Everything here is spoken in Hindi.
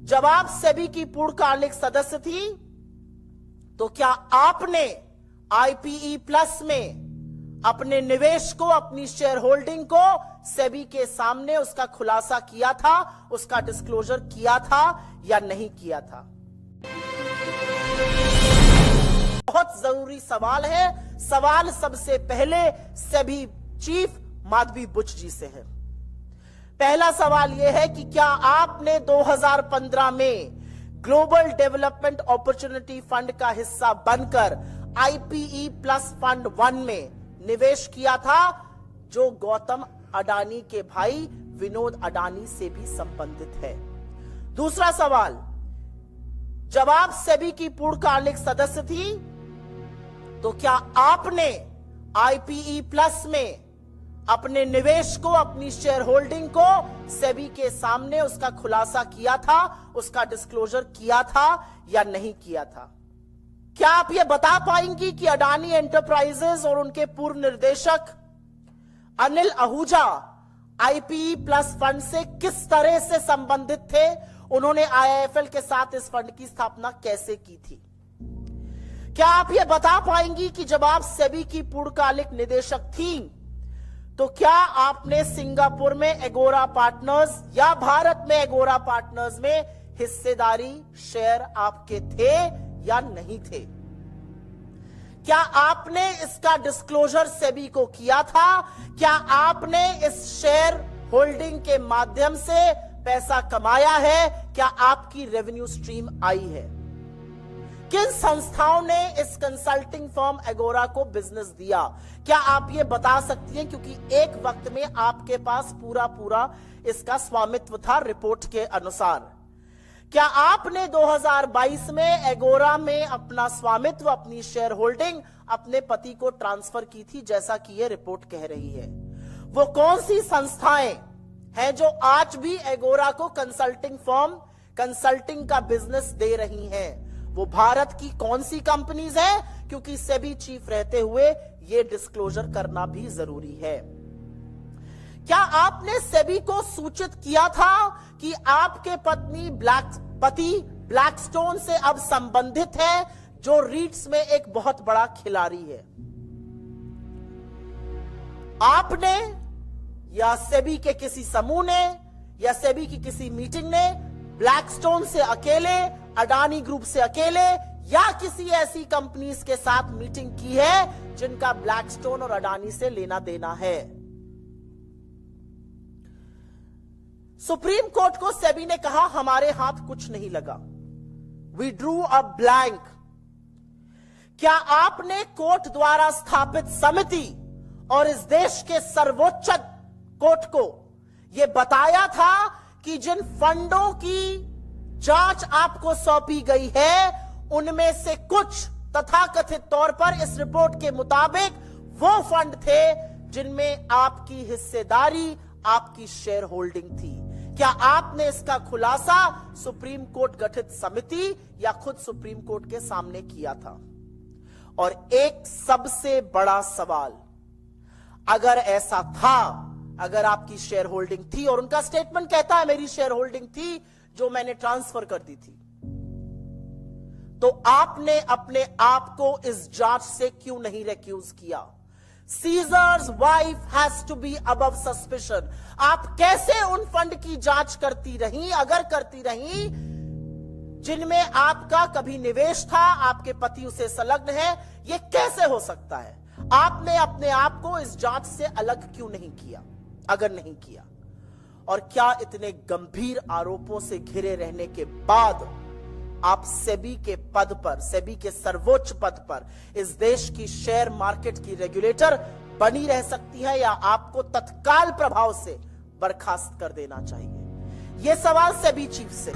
जब आप सेबी की पूर्णकालिक सदस्य थी तो क्या आपने आईपीई प्लस में अपने निवेश को, अपनी शेयर होल्डिंग को सेबी के सामने उसका खुलासा किया था, उसका डिस्क्लोजर किया था या नहीं किया था? बहुत जरूरी सवाल है। सवाल सबसे पहले सेबी चीफ माधवी बुच जी से है। पहला सवाल यह है कि क्या आपने 2015 में ग्लोबल डेवलपमेंट अपॉर्चुनिटी फंड का हिस्सा बनकर आईपीई प्लस फंड 1 में निवेश किया था, जो गौतम अडानी के भाई विनोद अडानी से भी संबंधित है? दूसरा सवाल, जब आप सेबी की पूर्णकालिक सदस्य थी तो क्या आपने आईपीई प्लस में अपने निवेश को, अपनी शेयर होल्डिंग को सेबी के सामने उसका खुलासा किया था, उसका डिस्क्लोजर किया था या नहीं किया था? क्या आप यह बता पाएंगी कि अडानी एंटरप्राइजेस और उनके पूर्व निर्देशक Anil Ahuja IPE plus fund से किस तरह से संबंधित थे? उन्होंने आईआईएफएल के साथ इस फंड की स्थापना कैसे की थी? क्या आप यह बता पाएंगी कि जब आप सेबी की पूर्णकालिक निदेशक थी तो क्या आपने सिंगापुर में एगोरा पार्टनर्स या भारत में एगोरा पार्टनर्स में हिस्सेदारी शेयर आपके थे या नहीं थे? क्या आपने इसका डिस्क्लोजर सेबी को किया था? क्या आपने इस शेयर होल्डिंग के माध्यम से पैसा कमाया है? क्या आपकी रेवेन्यू स्ट्रीम आई है? किन संस्थाओं ने इस कंसल्टिंग फर्म एगोरा को बिजनेस दिया? क्या आप ये बता सकती हैं? क्योंकि एक वक्त में आपके पास पूरा इसका स्वामित्व था रिपोर्ट के अनुसार। क्या आपने 2022 में एगोरा में अपना स्वामित्व, अपनी शेयर होल्डिंग अपने पति को ट्रांसफर की थी, जैसा कि यह रिपोर्ट कह रही है? वो कौन सी संस्थाएं हैं जो आज भी एगोरा को कंसल्टिंग फर्म, कंसल्टिंग का बिजनेस दे रही हैं? वो भारत की कौन सी कंपनीज हैं? क्योंकि सेबी चीफ रहते हुए यह डिस्क्लोजर करना भी जरूरी है। क्या आपने सेबी को सूचित किया था कि आपके पति ब्लैकस्टोन से अब संबंधित है, जो रीट्स में एक बहुत बड़ा खिलाड़ी है? आपने या सेबी के किसी समूह ने या सेबी की किसी मीटिंग ने ब्लैकस्टोन से अकेले, अडानी ग्रुप से अकेले या किसी ऐसी कंपनीज के साथ मीटिंग की है जिनका ब्लैकस्टोन और अडानी से लेना देना है? सुप्रीम कोर्ट को सेबी ने कहा हमारे हाथ कुछ नहीं लगा, वी ड्रू अ ब्लैंक। क्या आपने कोर्ट द्वारा स्थापित समिति और इस देश के सर्वोच्च कोर्ट को यह बताया था कि जिन फंडों की जांच आपको सौंपी गई है उनमें से कुछ तथाकथित तौर पर इस रिपोर्ट के मुताबिक वो फंड थे जिनमें आपकी हिस्सेदारी, आपकी शेयर होल्डिंग थी? क्या आपने इसका खुलासा सुप्रीम कोर्ट गठित समिति या खुद सुप्रीम कोर्ट के सामने किया था? और एक सबसे बड़ा सवाल, अगर ऐसा था, अगर आपकी शेयर होल्डिंग थी, और उनका स्टेटमेंट कहता है मेरी शेयर होल्डिंग थी जो मैंने ट्रांसफर कर दी थी, तो आपने अपने आप को इस जांच से क्यों नहीं रिक्यूज किया? Caesar's wife has to be above suspicion. आप कैसे उन फंड की जांच करती रही, अगर करती रही, जिनमें आपका कभी निवेश था, आपके पति उसे संलग्न है? यह कैसे हो सकता है? आपने अपने आप को इस जांच से अलग क्यों नहीं किया, अगर नहीं किया? और क्या इतने गंभीर आरोपों से घिरे रहने के बाद आप सेबी के पद पर, सेबी के सर्वोच्च पद पर, इस देश की शेयर मार्केट की रेगुलेटर बनी रह सकती है, या आपको तत्काल प्रभाव से बर्खास्त कर देना चाहिए? यह सवाल सेबी चीफ से।